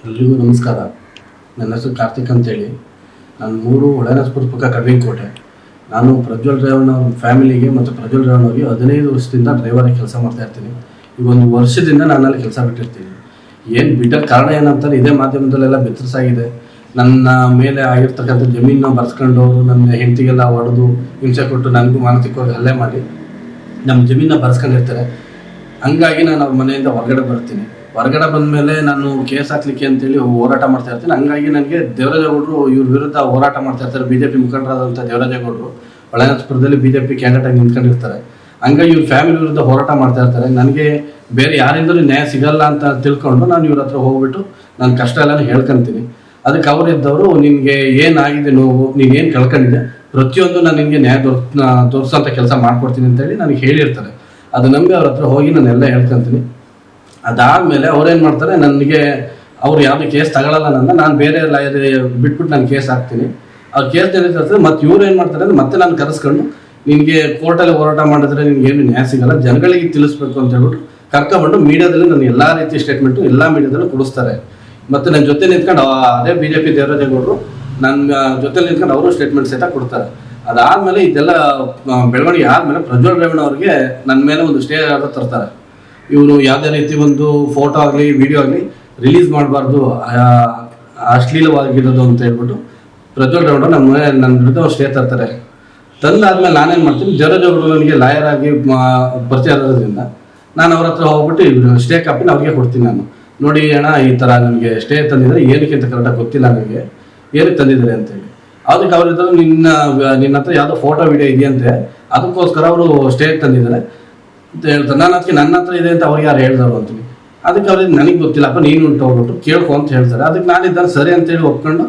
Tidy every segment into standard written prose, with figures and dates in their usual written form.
ಎಲ್ರಿಗೂ ನಮಸ್ಕಾರ. ನನ್ನ ಹೆಸರು ಕಾರ್ತಿಕ್ ಅಂತೇಳಿ. ನಾನು ಒಳನಸ್ಪುರ ಪಕ್ಕ ಕಡ್ವಿನಕೋಟೆ. ನಾನು ಪ್ರಜ್ವಲ್ ರೇವಣ್ಣ ಫ್ಯಾಮಿಲಿಗೆ ಮತ್ತು ಪ್ರಜ್ವಲ್ ರೇವಣ್ಣವ್ರಿಗೆ 15 ವರ್ಷದಿಂದ ಡ್ರೈವರಾಗಿ ಕೆಲಸ ಮಾಡ್ತಾ ಇರ್ತೀನಿ. ಈಗ ಒಂದು ವರ್ಷದಿಂದ ನಾನು ಅಲ್ಲಿ ಕೆಲಸ ಬಿಟ್ಟಿರ್ತೀನಿ. ಏನು ಬಿಟ್ಟ ಕಾರಣ ಏನಂತಾರೆ, ಇದೇ ಮಾಧ್ಯಮದಲ್ಲೆಲ್ಲ ಬೆತ್ತರಿಸಾಗಿದೆ. ನನ್ನ ಮೇಲೆ ಆಗಿರ್ತಕ್ಕಂಥ ಜಮೀನನ್ನ ಬರ್ಸ್ಕೊಂಡು ನನ್ನ ಹೆಂಡತಿಗೆಲ್ಲ ಹೊಡೆದು ಹಿಂಸೆ ಕೊಟ್ಟು ನನಗೂ ಮಾನಸಿಕವಾಗಿ ಹಲ್ಲೆ ಮಾಡಿ ನಮ್ಮ ಜಮೀನನ್ನ ಬರ್ಸ್ಕೊಂಡಿರ್ತಾರೆ. ಹಂಗಾಗಿ ನಾನು ಅವ್ರ ಮನೆಯಿಂದ ಹೊರಗಡೆ ಬಂದ ಮೇಲೆ ನಾನು ಕೇಸ್ ಹಾಕ್ಲಿಕ್ಕೆ ಅಂತೇಳಿ ಹೋರಾಟ ಮಾಡ್ತಾ ಇರ್ತೀನಿ. ಹಂಗಾಗಿ ನನಗೆ ದೇವರಾಜೇಗೌಡರು ಇವ್ರ ವಿರುದ್ಧ ಹೋರಾಟ ಮಾಡ್ತಾ ಇರ್ತಾರೆ. BJP ಮುಖಂಡರಾದಂಥ ದೇವರಾಜೇಗೌಡರು ಹೊಳೆನರಸೀಪುರದಲ್ಲಿ BJP ಕ್ಯಾಂಡಿಡೇಟ್ ಆಗಿ ನಿಂತ್ಕೊಂಡಿರ್ತಾರೆ. ಹಂಗಾಗಿ ಇವ್ರ ಫ್ಯಾಮಿಲಿ ವಿರುದ್ಧ ಹೋರಾಟ ಮಾಡ್ತಾ ಇರ್ತಾರೆ. ನನಗೆ ಬೇರೆ ಯಾರಿಂದಲೂ ನ್ಯಾಯ ಸಿಗಲ್ಲ ಅಂತ ತಿಳ್ಕೊಂಡು ನಾನು ಇವ್ರ ಹತ್ರ ಹೋಗ್ಬಿಟ್ಟು ನನ್ನ ಕಷ್ಟ ಎಲ್ಲ ಹೇಳ್ಕೊಂತೀನಿ. ಅದಕ್ಕೆ ಅವರಿದ್ದವರು, ನಿನಗೆ ಏನಾಗಿದೆ ನೋವು, ನೀನೇನು ಕಳ್ಕೊಂಡಿದ್ದೆ, ಪ್ರತಿಯೊಂದು ನಾನು ನಿನಗೆ ನ್ಯಾಯ ತೋರಿಸೋಂಥ ಕೆಲಸ ಮಾಡ್ಕೊಡ್ತೀನಿ ಅಂತೇಳಿ ನನಗೆ ಹೇಳಿರ್ತಾರೆ. ಅದು ನಂಬಿ ಅವ್ರ ಹತ್ರ ಹೋಗಿ ನಾನೆಲ್ಲ ಹೇಳ್ಕೊತೀನಿ. ಅದಾದಮೇಲೆ ಅವ್ರೇನು ಮಾಡ್ತಾರೆ, ನನಗೆ ಅವ್ರು ಯಾವುದೇ ಕೇಸ್ ತಗೊಳ್ಳಲ್ಲ, ನಾನು ಬೇರೆ ಲಾಯರ್ ಬಿಟ್ಬಿಟ್ಟು ನಾನು ಕೇಸ್ ಹಾಕ್ತೀನಿ. ಅವ್ರು ಕೇಸ್ ನಡೀತಾರೆ. ಮತ್ತು ಇವ್ರು ಏನು ಮಾಡ್ತಾರೆ ಅಂದರೆ ಮತ್ತೆ ನಾನು ಕರೆಸ್ಕೊಂಡು, ನಿನಗೆ ಕೋರ್ಟಲ್ಲಿ ಹೋರಾಟ ಮಾಡಿದ್ರೆ ನಿನಗೇನು ನ್ಯಾಯ ಸಿಗಲ್ಲ, ಜನಗಳಿಗೆ ತಿಳಿಸ್ಬೇಕು ಅಂತ ಹೇಳ್ಬಿಟ್ಟು ಕರ್ಕೊಂಡ್ಬಂದು ಮೀಡಿಯಾದಲ್ಲಿ ನಾನು ಎಲ್ಲ ರೀತಿಯ ಸ್ಟೇಟ್ಮೆಂಟು ಎಲ್ಲ ಮೀಡಿಯಾದಲ್ಲೂ ಕೊಡಿಸ್ತಾರೆ. ಮತ್ತು ನನ್ನ ಜೊತೆ ನಿಂತ್ಕೊಂಡು ಅದೇ BJP ದೇವರಾಜೇಗೌಡರು ನನ್ನ ಜೊತೆ ನಿಂತ್ಕೊಂಡು ಅವರು ಸ್ಟೇಟ್ಮೆಂಟ್ ಸಹಿತ ಕೊಡ್ತಾರೆ. ಅದಾದಮೇಲೆ ಇದೆಲ್ಲ ಬೆಳವಣಿಗೆ ಆದಮೇಲೆ ಪ್ರಜ್ವಲ್ ರೇವಣ್ಣ ಅವ್ರಿಗೆ ನನ್ನ ಮೇಲೆ ಒಂದು ಸ್ಟೇ ಆರ್ಡರ್ ತರ್ತಾರೆ. ಇವರು ಯಾವುದೇ ರೀತಿ ಒಂದು ಫೋಟೋ ಆಗಲಿ ವಿಡಿಯೋ ಆಗಲಿ ರಿಲೀಸ್ ಮಾಡಬಾರ್ದು, ಅಶ್ಲೀಲವಾಗಿರೋದು ಅಂತ ಹೇಳ್ಬಿಟ್ಟು ಪ್ರಜ್ವಲ್ ರೇವಣ್ಣ ನನ್ನ ವಿರುದ್ಧ ಸ್ಟೇ ತರ್ತಾರೆ. ತಂದಾದ್ಮೇಲೆ ನಾನೇನು ಮಾಡ್ತೀನಿ, ದೇವರಾಜೇಗೌಡರು ನನಗೆ ಲಾಯರ್ ಆಗಿ ಪರಿಚಯ ಇರೋದ್ರಿಂದ ನಾನು ಅವ್ರ ಹತ್ರ ಹೋಗ್ಬಿಟ್ಟು ಸ್ಟೇ ಕಾಪಿನ ಅವ್ರಿಗೆ ಕೊಡ್ತೀನಿ. ನಾನು ನೋಡಿ ಅಣ್ಣ, ಈ ಥರ ನನಗೆ ಸ್ಟೇ ತಂದಿದ್ದಾರೆ, ಏನಕ್ಕೆ ಅಂತ ಕರೆಕ್ಟಾಗಿ ಗೊತ್ತಿಲ್ಲ, ನನಗೆ ಏನಕ್ಕೆ ತಂದಿದ್ದಾರೆ ಅಂತೇಳಿ. ಅದಕ್ಕೆ ಅವರಿದ್ದರು, ನಿನ್ನ ಹತ್ರ ಯಾವುದೋ ಫೋಟೋ ವಿಡಿಯೋ ಇದೆಯಂತೆ, ಅದಕ್ಕೋಸ್ಕರ ಅವರು ಸ್ಟೇ ತಂದಿದ್ದಾರೆ ಅಂತ ಹೇಳ್ತಾರೆ. ನಾನು ಅದಕ್ಕೆ ನನ್ನ ಹತ್ರ ಇದೆ ಅಂತ ಅವ್ರಿಗೆ ಯಾರು ಹೇಳಿದವರು ಅಂತೀನಿ. ಅದಕ್ಕೆ ಅವ್ರಿಗೆ ನನಗೆ ಗೊತ್ತಿಲ್ಲಪ್ಪ, ನೀನು ಉಂಟು ಹೋಗ್ಬಿಟ್ಟು ಕೇಳ್ಕೊ ಅಂತ ಹೇಳ್ತಾರೆ. ಅದಕ್ಕೆ ನಾನಿದ್ದಾನೆ ಸರಿ ಅಂತೇಳಿ ಒಪ್ಕೊಂಡು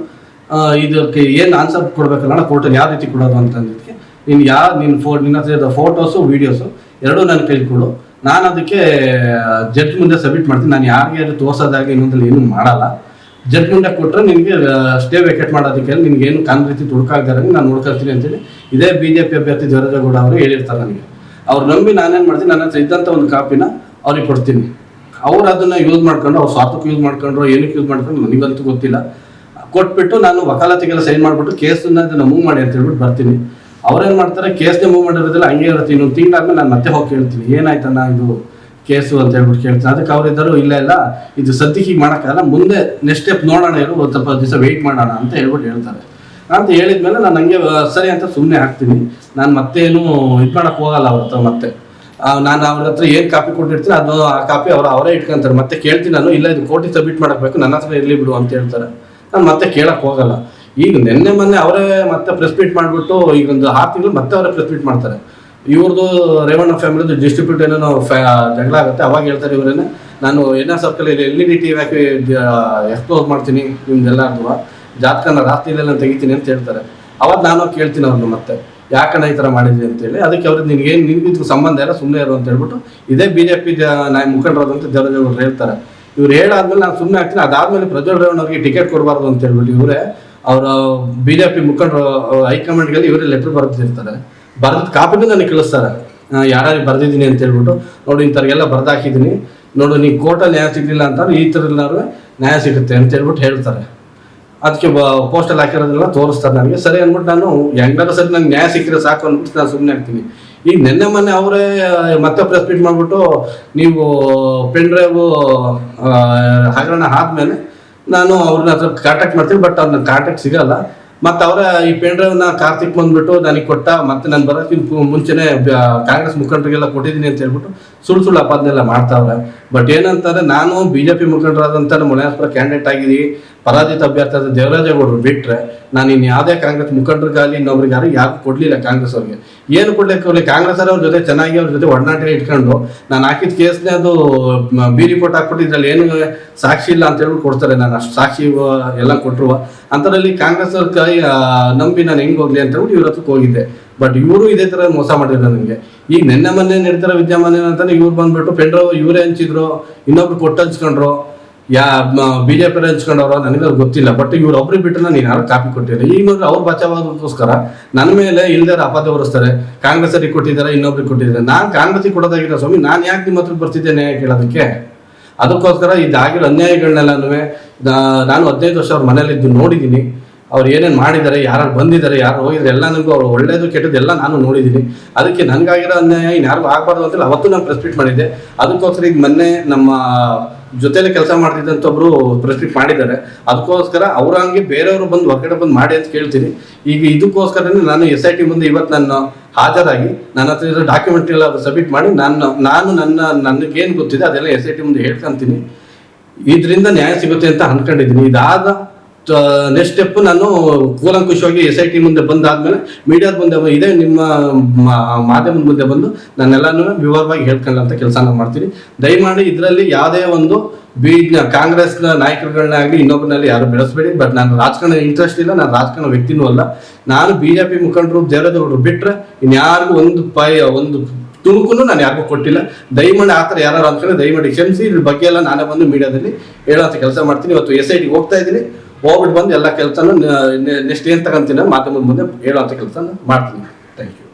ಇದಕ್ಕೆ ಏನು ಆನ್ಸರ್ ಕೊಡಬೇಕಲ್ಲ ಕೋರ್ಟಲ್ಲಿ ಯಾವ ರೀತಿ ಕೊಡೋದು ಅಂತಂದಿದ್ದಕ್ಕೆ, ನಿನ್ನ ಹತ್ರ ಇರೋ ಫೋಟೋಸು ವೀಡಿಯೋಸು ಎರಡೂ ನನ್ನ ಕೈಲಿ ಕೊಡು, ನಾನು ಅದಕ್ಕೆ ಜಡ್ಜ್ ಮುಂದೆ ಸಬ್ಮಿಟ್ ಮಾಡ್ತೀನಿ. ನಾನು ಯಾರಿಗೆ ತೋರ್ಸೋದಾಗಿ ಇನ್ನೊಂದಲ್ಲಿ ಏನೂ ಮಾಡಲ್ಲ. ಜಡ್ಜ್ ಮುಂದೆ ಕೊಟ್ಟರೆ ನಿನಗೆ ಸ್ಟೇ ವೇಕೇಟ್ ಮಾಡೋದಕ್ಕೆ ನಿನಗೇನು ಕಾನ್ ರೀತಿ ತುಡುಕಾಗ್ದಾರಂಗೆ ನಾನು ನೋಡ್ಕೊಳ್ತೀನಿ ಅಂತೇಳಿ ಇದೇ BJP ಅಭ್ಯರ್ಥಿ ದೇವರಾಜೇಗೌಡ ಅವರು ಹೇಳಿರ್ತಾರೆ ನನಗೆ. ಅವ್ರು ನಂಬಿ ನಾನೇನು ಮಾಡ್ತೀನಿ, ನನ್ನ ಹತ್ರ ಇದ್ದಂಥ ಒಂದು ಕಾಪಿನ ಅವ್ರಿಗೆ ಕೊಡ್ತೀನಿ. ಅವ್ರು ಅದನ್ನು ಯೂಸ್ ಮಾಡ್ಕೊಂಡು, ಅವ್ರು ಸ್ವಾರ್ಥಕ್ಕೆ ಯೂಸ್ ಮಾಡ್ಕೊಂಡ್ರು, ಏನಕ್ಕೆ ಯೂಸ್ ಮಾಡ್ಕೊಂಡು ನನಗಂತೂ ಗೊತ್ತಿಲ್ಲ. ಕೊಟ್ಬಿಟ್ಟು ನಾನು ವಕಾಲತಿಗೆಲ್ಲ ಸೈನ್ ಮಾಡಿಬಿಟ್ಟು ಕೇಸನ್ನ ಮೂವ್ ಮಾಡಿ ಅಂತ ಹೇಳ್ಬಿಟ್ಟು ಬರ್ತೀನಿ. ಅವ್ರೇನು ಮಾಡ್ತಾರೆ, ಕೇಸ್ನೇ ಮೂವ್ ಮಾಡಿರೋದಿಲ್ಲ, ಹಂಗೆ ಇರುತ್ತೆ. ಇನ್ನೊಂದು ತಿಂಗಳಾದ್ಮೇಲೆ ನಾನು ಮತ್ತೆ ಹೋಗಿ ಕೇಳ್ತೀನಿ, ಏನಾಯ್ತಣ್ಣ ಇದು ಕೇಸು ಅಂತ ಹೇಳ್ಬಿಟ್ಟು ಕೇಳ್ತೀನಿ. ಅದಕ್ಕೆ ಅವರಿದ್ದರು, ಇಲ್ಲ ಇದು ಸದ್ಯಕ್ಕೆ ಹೀಗೆ ಮಾಡೋಕ್ಕಾಗಲ್ಲ, ಮುಂದೆ ನೆಕ್ಸ್ಟ್ ಸ್ಟೆಪ್ ನೋಡೋಣ, ಇರು ಒಂದು ಸ್ವಲ್ಪ ದಿವಸ ವೆಯ್ಟ್ ಮಾಡೋಣ ಅಂತ ಹೇಳ್ಬಿಟ್ಟು ಹೇಳ್ತಾರೆ. ಅಂತ ಹೇಳಿದ್ಮೇಲೆ ನಾನು ಹಂಗೆ ಸರಿ ಅಂತ ಸುಮ್ಮನೆ ಹಾಕ್ತೀನಿ. ನಾನು ಮತ್ತೇನು ಇದು ಮಾಡೋಕ್ಕೆ ಹೋಗಲ್ಲ ಅವ್ರ ಹತ್ರ. ಮತ್ತೆ ನಾನು ಅವ್ರ ಹತ್ರ ಏನು ಕಾಪಿ ಕೊಟ್ಟಿರ್ತೀನಿ ಅದು ಆ ಕಾಪಿ ಅವರೇ ಇಟ್ಕೊಂತಾರೆ. ಮತ್ತೆ ಕೇಳ್ತೀನಿ ನಾನು, ಇಲ್ಲ ಇದು ಕೋರ್ಟಿಗೆ ಸಬ್ಮಿಟ್ ಮಾಡಬೇಕು, ನನ್ನ ಹತ್ರ ಇರಲಿ ಬಿಡು ಅಂತ ಹೇಳ್ತಾರೆ. ನಾನು ಮತ್ತೆ ಕೇಳಕ್ಕೆ ಹೋಗಲ್ಲ. ಈಗ ಮೊನ್ನೆ ಅವರೇ ಮತ್ತೆ ಪ್ರೆಸ್ ಮೀಟ್ ಮಾಡಿಬಿಟ್ಟು ಈಗ ಒಂದು 6 ತಿಂಗಳು ಮತ್ತೆ ಅವರೇ ಪ್ರೆಸ್ ಮೀಟ್ ಮಾಡ್ತಾರೆ. ಇವ್ರದ್ದು ರೇವಣ್ಣ ಫ್ಯಾಮಿಲಿದು ಡಿಸ್ಟ್ರಿಬ್ಯೂಟ್ ಏನೋ ಜಗಳ ಆಗುತ್ತೆ. ಅವಾಗ ಹೇಳ್ತಾರೆ ಇವರೇನೆ, ನಾನು NR ಸರ್ಕಲಲ್ಲಿ LED TV ಹಾಕಿ ಎಕ್ಸ್ಪೋಸ್ ಮಾಡ್ತೀನಿ, ನಿಮ್ದೆಲ್ಲರೂ ಜಾತಕನ ರಾತ್ರಿಯಲ್ಲೆಲ್ಲ ತೆಗಿತೀನಿ ಅಂತ ಹೇಳ್ತಾರೆ. ಅವಾಗ ನಾನು ಕೇಳ್ತೀನಿ ಅವ್ರನ್ನ, ಮತ್ತೆ ಯಾಕಣ್ಣ ಈ ಥರ ಮಾಡಿದ್ವಿ ಅಂತೇಳಿ. ಅದಕ್ಕೆ ಅವ್ರಿಗೆ ನಿನಗಿದ್ರೂ ಸಂಬಂಧ ಇಲ್ಲ, ಸುಮ್ಮನೆ ಇರು ಅಂತ ಹೇಳ್ಬಿಟ್ಟು ಇದೇ BJP ಮುಖಂಡರಾದಂಥ ದೇವರಾಜೇಗೌಡರು ಹೇಳ್ತಾರೆ. ಇವ್ರು ಹೇಳಾದ್ಮೇಲೆ ನಾನು ಸುಮ್ಮನೆ ಆಗ್ತೀನಿ. ಅದಾದಮೇಲೆ ಪ್ರಜ್ವಲ್ ರೇವಣ್ಣ ಅವ್ರಿಗೆ ಟಿಕೆಟ್ ಕೊಡಬಾರ್ದು ಅಂತ ಹೇಳ್ಬಿಟ್ಟು ಇವರೇ ಅವರ BJP ಮುಖಂಡರು ಹೈಕಮಾಂಡ್ಗೆ ಇವರೇ ಲೆಟ್ರ್ ಬರೆದಿರ್ತಾರೆ. ಬರೆದ ಕಾಪಿನೂ ನನಗೆ ಕಳಿಸ್ತಾರೆ, ಯಾರ್ಯಾರಿಗೆ ಬರೆದಿದ್ದೀನಿ ಅಂತ ಹೇಳ್ಬಿಟ್ಟು. ನೋಡಿ ಇಂಥವ್ರಿಗೆಲ್ಲ ಬರೆದಾಕಿದ್ದೀನಿ, ನೋಡು ನೀ ಕೋರ್ಟಲ್ಲಿ ನ್ಯಾಯ ಸಿಗಲಿಲ್ಲ ಅಂತಂದ್ರೆ ಈ ಥರದಲ್ಲಾದ್ರೂ ನ್ಯಾಯ ಸಿಗುತ್ತೆ ಅಂತ ಹೇಳ್ಬಿಟ್ಟು ಹೇಳ್ತಾರೆ. ಅದಕ್ಕೆ ಪೋಸ್ಟಲ್ಲಿ ಹಾಕಿರೋದೆಲ್ಲ ತೋರಿಸ್ತಾರೆ ನನಗೆ. ಸರಿ ಅಂದ್ಬಿಟ್ಟು ನಾನು ಹೆಂಗಾದ್ರೂ ಸರಿ ನಂಗೆ ನ್ಯಾಯ ಸಿಕ್ಕಿದ್ರೆ ಸಾಕು ಅಂದ್ಬಿಟ್ಟು ನಾನು ಸುಮ್ಮನೆ ಆಗ್ತೀನಿ. ಈಗ ಮೊನ್ನೆ ಅವರೇ ಮತ್ತೆ ಪ್ರೆಸ್ ಮೀಟ್ ಮಾಡಿಬಿಟ್ಟು, ನೀವು ಪೆನ್ ಡ್ರೈವು ಹಗರಣ ಆದಮೇಲೆ ನಾನು ಅವ್ರನ್ನ ಹತ್ರ ಕಾಂಟ್ಯಾಕ್ಟ್ ಮಾಡ್ತೀನಿ, ಬಟ್ ಅವ್ರನ್ನ ಕಾಂಟ್ಯಾಕ್ಟ್ ಸಿಗಲ್ಲ. ಮತ್ತು ಅವರ ಈ ಪೆನ್ ಡ್ರೈವ್ನ ಕಾರ್ತಿಕ್ ಬಂದುಬಿಟ್ಟು ನನಗೆ ಕೊಟ್ಟ, ಮತ್ತು ನಾನು ಬರೋಕ್ಕಿಂತ ಮುಂಚೆನೇ ಕಾಂಗ್ರೆಸ್ ಮುಖಂಡರಿಗೆಲ್ಲ ಕೊಟ್ಟಿದ್ದೀನಿ ಅಂತ ಹೇಳ್ಬಿಟ್ಟು ಸುಳ್ಳು ಅಪಾದನೆಲ್ಲ ಮಾಡ್ತಾವ್ರೆ. ಬಟ್ ಏನಂತಾರೆ, ನಾನು BJP ಮುಖಂಡರಾದಂಥ ನಮ್ಮ ಹೊಳೆನರಸೀಪುರ ಕ್ಯಾಂಡಿಡೇಟ್ ಆಗಿದ್ದೀನಿ, ಪರಾಜಿತ ಅಭ್ಯರ್ಥಿ ಆದ ದೇವರಾಜೇಗೌಡರು ಬಿಟ್ಟರೆ ನಾನು ಇನ್ನು ಯಾವುದೇ ಕಾಂಗ್ರೆಸ್ ಮುಖಂಡರಿಗಾಗಲಿ ಇನ್ನೊಬ್ರಿಗಾರು ಯಾರು ಕೊಡಲಿಲ್ಲ. ಕಾಂಗ್ರೆಸ್ ಅವ್ರಿಗೆ ಏನು ಕೊಡ್ಲಿಕ್ಕೆ ಅವ್ರಿಗೆ, ಕಾಂಗ್ರೆಸ್ ಅವ್ರ ಜೊತೆ ಚೆನ್ನಾಗಿ ಅವ್ರ ಜೊತೆ ಒಡನಾಟ ಇಟ್ಕೊಂಡು ನಾನು ಹಾಕಿದ ಕೇಸ್ನೇ ಅದು B ರಿಪೋರ್ಟ್ ಹಾಕ್ಬಿಟ್ಟು ಇದರಲ್ಲಿ ಏನು ಸಾಕ್ಷಿ ಇಲ್ಲ ಅಂತ ಹೇಳ್ಬಿಟ್ಟು ಕೊಡ್ತಾರೆ. ನಾನು ಅಷ್ಟು ಸಾಕ್ಷಿ ಎಲ್ಲ ಕೊಟ್ಟರು ಅಂಥದ್ರಲ್ಲಿ ಕಾಂಗ್ರೆಸ್ ಅವ್ರ ಕೈ ನಂಬಿ ನಾನು ಹೆಂಗೆ ಹೋಗ್ಲಿ ಅಂತ ಹೇಳ್ಬಿಟ್ಟು ಇವ್ರ ಹತ್ರಕ್ಕೆ ಹೋಗಿದ್ದೆ. ಬಟ್ ಇವರು ಇದೇ ಥರ ಮೋಸ ಮಾಡಿದ್ರು ನನಗೆ. ಈಗ ಮೊನ್ನೆ ನಡೀತಾರ ವಿದ್ಯಮಾನ ಏನಂತಾನೆ, ಇವ್ರು ಬಂದುಬಿಟ್ಟು ಪೆಂಡ್ರವ್ ಇವರೇ ಹಂಚಿದ್ರು, ಇನ್ನೊಬ್ರು ಕೊಟ್ಟು ಹಂಚ್ಕೊಂಡ್ರು, BJP ಹಂಚ್ಕೊಂಡವ್ರು ನನಗೆ ಗೊತ್ತಿಲ್ಲ. ಬಟ್ ಇವ್ರು ಒಬ್ರಿಗೆ ಬಿಟ್ಟು ನಾನು ಯಾರು ಕಾಪಿ ಕೊಟ್ಟಿಲ್ಲ. ಈಗ ನೋಡ್ರಿ ಅವ್ರು ಬಚಾವಾಗೋಸ್ಕರ ನನ್ನ ಮೇಲೆ ಇಲ್ದಾರ ಅಪಾದ ಹೊರಿಸ್ತಾರೆ. ಕಾಂಗ್ರೆಸ್ ಅವ್ರಿಗೆ ಕೊಟ್ಟಿದ್ದಾರೆ, ಇನ್ನೊಬ್ರಿಗೆ ಕೊಟ್ಟಿದ್ದಾರೆ. ನಾನು ಕಾಂಗ್ರೆಸ್ಸಿಗೆ ಕೊಡೋದಾಗಿರೋ ಸ್ವಾಮಿ, ನಾನು ಯಾಕೆ ನಿಮ್ಮ ಹತ್ರ ಬರ್ತಿದ್ದೇನೆ ಕೇಳೋದಕ್ಕೆ? ಅದಕ್ಕೋಸ್ಕರ ಇದಾಗಿರೋ ಅನ್ಯಾಯಗಳನ್ನೆಲ್ಲನೂ ನಾನು 15 ವರ್ಷ ಅವ್ರ ಮನೇಲಿದ್ದು ನೋಡಿದ್ದೀನಿ. ಅವ್ರು ಏನೇನು ಮಾಡಿದ್ದಾರೆ, ಯಾರು ಬಂದಿದ್ದಾರೆ, ಯಾರು ಹೋಗಿದ್ದಾರೆ, ಎಲ್ಲ ನನಗೂ ಅವ್ರು ಒಳ್ಳೇದು ಕೆಟ್ಟದ್ದು ಎಲ್ಲ ನಾನು ನೋಡಿದ್ದೀನಿ. ಅದಕ್ಕೆ ನನಗಾಗಿರೋ ಅನ್ಯಾಯ ಇನ್ಯಾರಿಗೂ ಆಗಬಾರ್ದು ಅಂತೇಳಿ ಅವತ್ತು ನಾನು ಪ್ರೆಸ್ ಮೀಟ್ ಮಾಡಿದ್ದೆ. ಅದಕ್ಕೋಸ್ಕರ ಈಗ ಮೊನ್ನೆ ನಮ್ಮ ಜೊತೆಲಿ ಕೆಲಸ ಮಾಡ್ತಿದ್ದಂಥ ಒಬ್ರು ಪ್ರೆಸ್ ಮೀಟ್ ಮಾಡಿದ್ದಾರೆ. ಅದಕ್ಕೋಸ್ಕರ ಅವ್ರ ಹಂಗೆ ಬೇರೆಯವರು ಬಂದು ಹೊರಗಡೆ ಬಂದು ಮಾಡಿ ಅಂತ ಕೇಳ್ತೀನಿ. ಈಗ ಇದಕ್ಕೋಸ್ಕರನೇ ನಾನು SIT ಮುಂದೆ ಇವತ್ತು ನಾನು ಹಾಜರಾಗಿ ನನ್ನ ಹತ್ರ ಇರೋ ಡಾಕ್ಯುಮೆಂಟ್ ಎಲ್ಲ ಸಬ್ಮಿಟ್ ಮಾಡಿ ನಾನು ನನಗೇನು ಗೊತ್ತಿದೆ ಅದೆಲ್ಲ SIT ಮುಂದೆ ಹೇಳ್ಕೊಂತೀನಿ. ಇದರಿಂದ ನ್ಯಾಯ ಸಿಗುತ್ತೆ ಅಂತ ಅನ್ಕೊಂಡಿದ್ದೀನಿ. ಇದಾದ ನೆಕ್ಸ್ಟ್ ಸ್ಟೆಪ್ ನಾನು ಕೂಲಂಕುಷವಾಗಿ SIT ಮುಂದೆ ಬಂದಾದ್ಮೇಲೆ ಮೀಡಿಯಾದ ಮುಂದೆ ಇದೇ ನಿಮ್ಮ ಮಾಧ್ಯಮದ ಮುಂದೆ ಬಂದು ನಾನೆಲ್ಲಾನು ವಿವರವಾಗಿ ಹೇಳ್ಕೊಳ್ಳೋಂಥ ಕೆಲಸ ನಾನು ಮಾಡ್ತೀನಿ. ದಯಮಾಡಿ ಇದರಲ್ಲಿ ಯಾವುದೇ ಒಂದು ಕಾಂಗ್ರೆಸ್ನ ನಾಯಕರುಗಳನ್ನಾಗಲಿ ಇನ್ನೊಬ್ಬರಲ್ಲಿ ಯಾರು ಬೆಳೆಸಬೇಡಿ. ಬಟ್ ನಾನು ರಾಜಕಾರಣ ಇಂಟ್ರೆಸ್ಟ್ ಇಲ್ಲ, ನಾನು ರಾಜಕಾರಣ ವ್ಯಕ್ತಿನೂ ಅಲ್ಲ. ನಾನು BJP ಮುಖಂಡರು ದೇವರಾಜೇಗೌಡರು ಬಿಟ್ಟರೆ ಇನ್ಯಾರಿಗೂ ಒಂದು ತುಣುಕು ನಾನು ಯಾರಿಗೂ ಕೊಟ್ಟಿಲ್ಲ. ದಯಮಾಡಿ ಆ ಥರ ಯಾರು ಅಂದ್ಕೊಂಡ್ರೆ ದಯಮಾಡಿ ಕ್ಷಮಿಸಿ. ಇದ್ರ ಬಗ್ಗೆ ಎಲ್ಲ ನಾನೇ ಬಂದು ಮೀಡಿಯಾದಲ್ಲಿ ಹೇಳೋಂಥ ಕೆಲಸ ಮಾಡ್ತೀನಿ. ಇವತ್ತು SIT ಹೋಗ್ತಾ ಇದ್ದೀನಿ, ಹೋಗ್ಬಿಟ್ಟು ಬಂದು ಎಲ್ಲ ಕೆಲಸನೂ ನೆಕ್ಸ್ಟ್ ಏನು ತಗೊಂತೀನಿ ಮಾಧ್ಯಮದ ಮುಂದೆ ಹೇಳೋಂಥ ಕೆಲಸ ಮಾಡ್ತೀನಿ. Thank you.